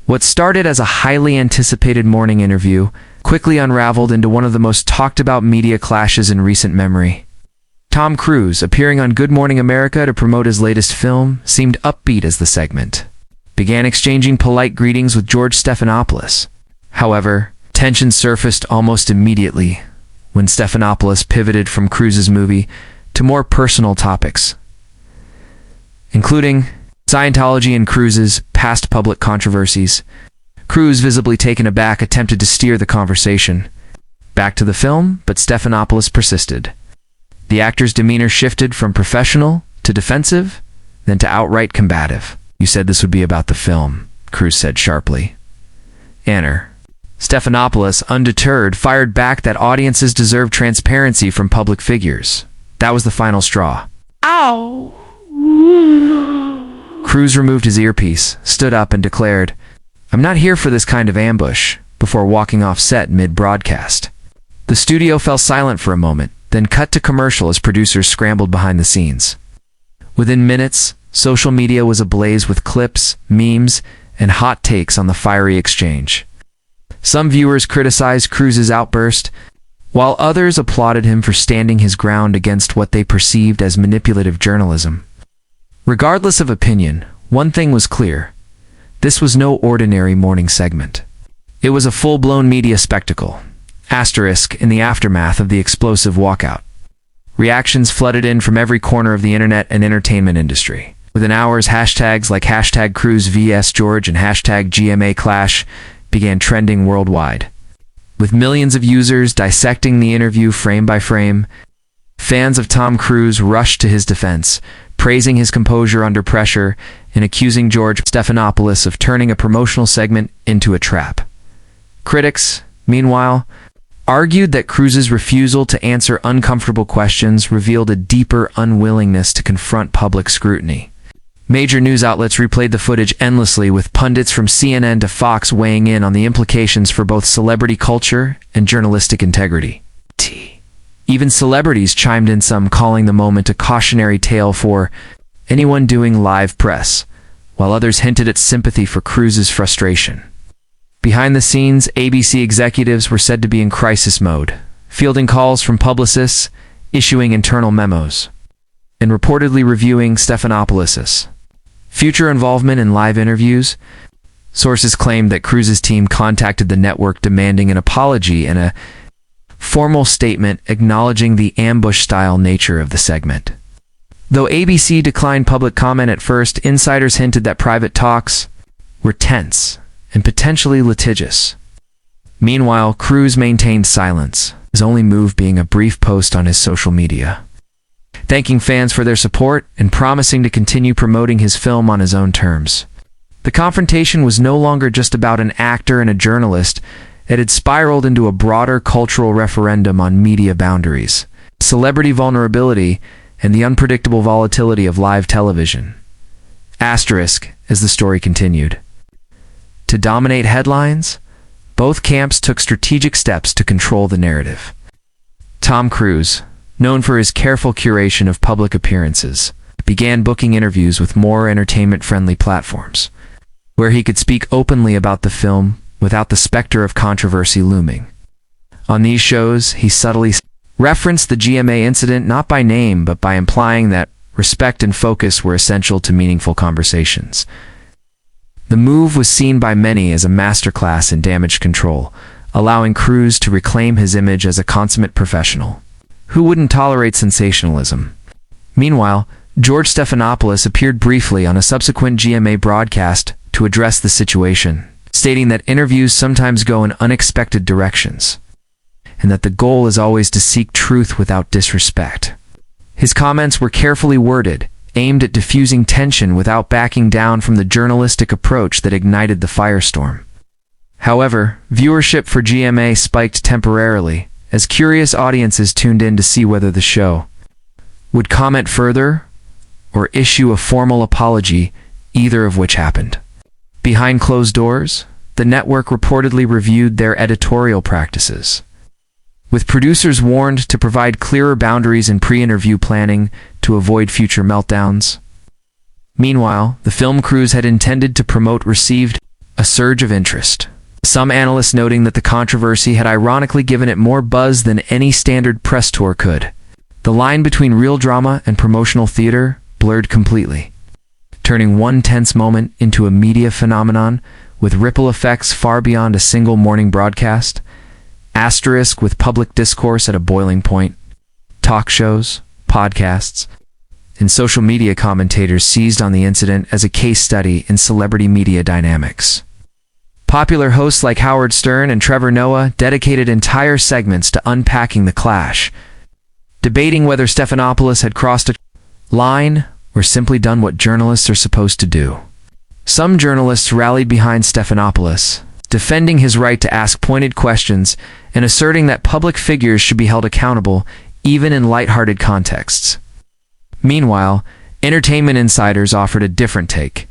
What started as a highly anticipated morning interview quickly unraveled into one of the most talked-about media clashes in recent memory. Tom Cruise, appearing on Good Morning America to promote his latest film, seemed upbeat as the segment began exchanging polite greetings with George Stephanopoulos. However, tension surfaced almost immediately when Stephanopoulos pivoted from Cruise's movie to more personal topics, including Scientology and Cruise's past public controversies. Cruise, visibly taken aback, attempted to steer the conversation back to the film, but Stephanopoulos persisted. The actor's demeanor shifted from professional to defensive, then to outright combative. "You said this would be about the film," Cruise said sharply. "Anner." Stephanopoulos, undeterred, fired back that audiences deserve transparency from public figures. That was the final straw. Ow! Cruise removed his earpiece, stood up, and declared, "I'm not here for this kind of ambush," before walking off set mid-broadcast. The studio fell silent for a moment, then cut to commercial as producers scrambled behind the scenes. Within minutes, social media was ablaze with clips, memes, and hot takes on the fiery exchange. Some viewers criticized Cruise's outburst, while others applauded him for standing his ground against what they perceived as manipulative journalism. Regardless of opinion, one thing was clear: this was no ordinary morning segment. It was a full-blown media spectacle. Asterisk in the aftermath of the explosive walkout. Reactions flooded in from every corner of the internet and entertainment industry. Within hours, hashtags like hashtag Cruise vs George and hashtag GMA Clash began trending worldwide. With millions of users dissecting the interview frame by frame, fans of Tom Cruise rushed to his defense, praising his composure under pressure and accusing George Stephanopoulos of turning a promotional segment into a trap. Critics, meanwhile, argued that Cruise's refusal to answer uncomfortable questions revealed a deeper unwillingness to confront public scrutiny. Major news outlets replayed the footage endlessly, with pundits from CNN to Fox weighing in on the implications for both celebrity culture and journalistic integrity. Even celebrities chimed in, some calling the moment a cautionary tale for anyone doing live press, while others hinted at sympathy for Cruise's frustration. Behind the scenes, ABC executives were said to be in crisis mode, fielding calls from publicists, issuing internal memos, and reportedly reviewing Stephanopoulos' future involvement in live interviews. Sources claimed that Cruise's team contacted the network demanding an apology and a formal statement acknowledging the ambush-style nature of the segment. Though ABC declined public comment at first, insiders hinted that private talks were tense and potentially litigious. Meanwhile, Cruise maintained silence, his only move being a brief post on his social media, thanking fans for their support and promising to continue promoting his film on his own terms. The confrontation was no longer just about an actor and a journalist. It had spiraled into a broader cultural referendum on media boundaries, celebrity vulnerability, and the unpredictable volatility of live television. Asterisk as the story continued. To dominate headlines, both camps took strategic steps to control the narrative. Tom Cruise, known for his careful curation of public appearances, began booking interviews with more entertainment-friendly platforms, where he could speak openly about the film without the specter of controversy looming. On these shows, he subtly referenced the GMA incident not by name, but by implying that respect and focus were essential to meaningful conversations. The move was seen by many as a masterclass in damage control, allowing Cruise to reclaim his image as a consummate professional who wouldn't tolerate sensationalism. Meanwhile, George Stephanopoulos appeared briefly on a subsequent GMA broadcast to address the situation, stating that interviews sometimes go in unexpected directions, and that the goal is always to seek truth without disrespect. His comments were carefully worded, aimed at diffusing tension without backing down from the journalistic approach that ignited the firestorm. However, viewership for GMA spiked temporarily, as curious audiences tuned in to see whether the show would comment further or issue a formal apology, either of which happened. Behind closed doors, the network reportedly reviewed their editorial practices, with producers warned to provide clearer boundaries in pre-interview planning to avoid future meltdowns. Meanwhile, the film Cruise had intended to promote received a surge of interest. Some analysts noting that the controversy had ironically given it more buzz than any standard press tour could. The line between real drama and promotional theater blurred completely, turning one tense moment into a media phenomenon with ripple effects far beyond a single morning broadcast. Asterisk with public discourse at a boiling point. Talk shows, podcasts, and social media commentators seized on the incident as a case study in celebrity media dynamics. Popular hosts like Howard Stern and Trevor Noah dedicated entire segments to unpacking the clash, debating whether Stephanopoulos had crossed a line or simply done what journalists are supposed to do. Some journalists rallied behind Stephanopoulos, defending his right to ask pointed questions and asserting that public figures should be held accountable even in lighthearted contexts. Meanwhile, entertainment insiders offered a different take,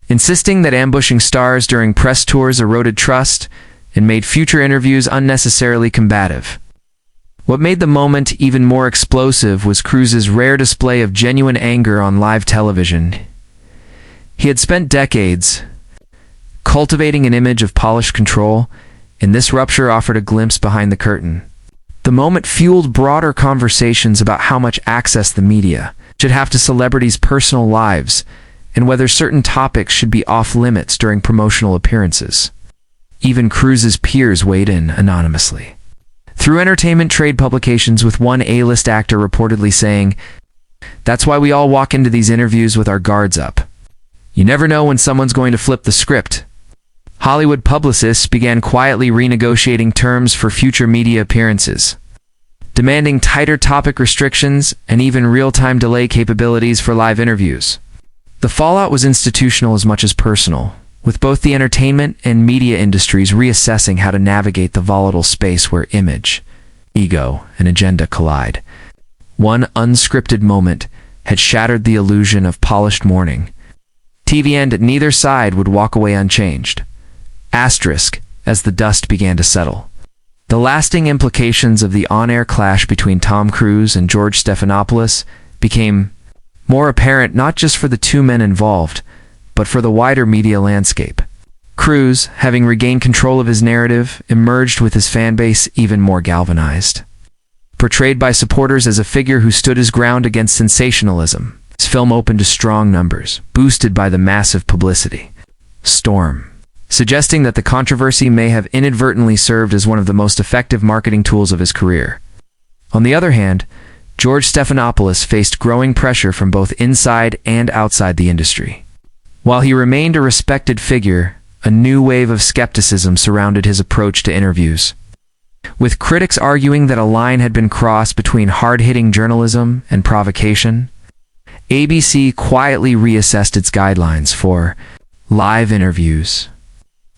insisting that ambushing stars during press tours eroded trust and made future interviews unnecessarily combative. What made the moment even more explosive was Cruz's rare display of genuine anger on live television. He had spent decades cultivating an image of polished control, and this rupture offered a glimpse behind the curtain. The moment fueled broader conversations about how much access the media should have to celebrities' personal lives and whether certain topics should be off-limits during promotional appearances. Even Cruz's peers weighed in anonymously through entertainment trade publications, with one A-list actor reportedly saying, "That's why we all walk into these interviews with our guards up. You never know when someone's going to flip the script." Hollywood publicists began quietly renegotiating terms for future media appearances, demanding tighter topic restrictions and even real-time delay capabilities for live interviews. The fallout was institutional as much as personal, with both the entertainment and media industries reassessing how to navigate the volatile space where image, ego, and agenda collide. One unscripted moment had shattered the illusion of polished morning TV, and neither side would walk away unchanged. Asterisk as the dust began to settle. The lasting implications of the on-air clash between Tom Cruise and George Stephanopoulos became more apparent not just for the two men involved, but for the wider media landscape. Cruise, having regained control of his narrative, emerged with his fanbase even more galvanized. Portrayed by supporters as a figure who stood his ground against sensationalism, his film opened to strong numbers, boosted by the massive publicity storm, suggesting that the controversy may have inadvertently served as one of the most effective marketing tools of his career. On the other hand, George Stephanopoulos faced growing pressure from both inside and outside the industry. While he remained a respected figure, a new wave of skepticism surrounded his approach to interviews, with critics arguing that a line had been crossed between hard-hitting journalism and provocation. ABC quietly reassessed its guidelines for live interviews,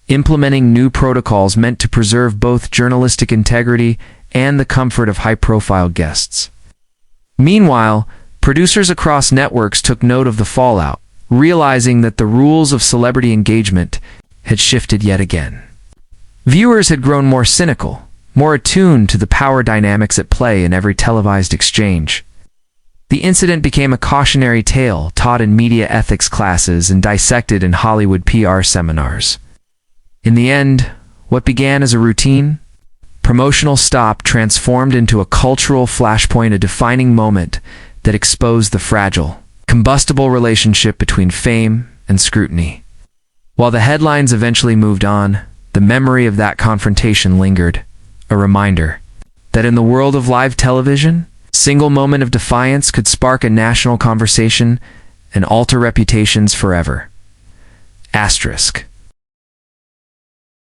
implementing new protocols meant to preserve both journalistic integrity and the comfort of high-profile guests. Meanwhile, producers across networks took note of the fallout, realizing that the rules of celebrity engagement had shifted yet again. Viewers had grown more cynical, more attuned to the power dynamics at play in every televised exchange. The incident became a cautionary tale taught in media ethics classes and dissected in Hollywood PR seminars. In the end, what began as a routine promotional stop transformed into a cultural flashpoint, a defining moment that exposed the fragile, combustible relationship between fame and scrutiny. While the headlines eventually moved on, the memory of that confrontation lingered, a reminder that in the world of live television, a single moment of defiance could spark a national conversation and alter reputations forever. Asterisk.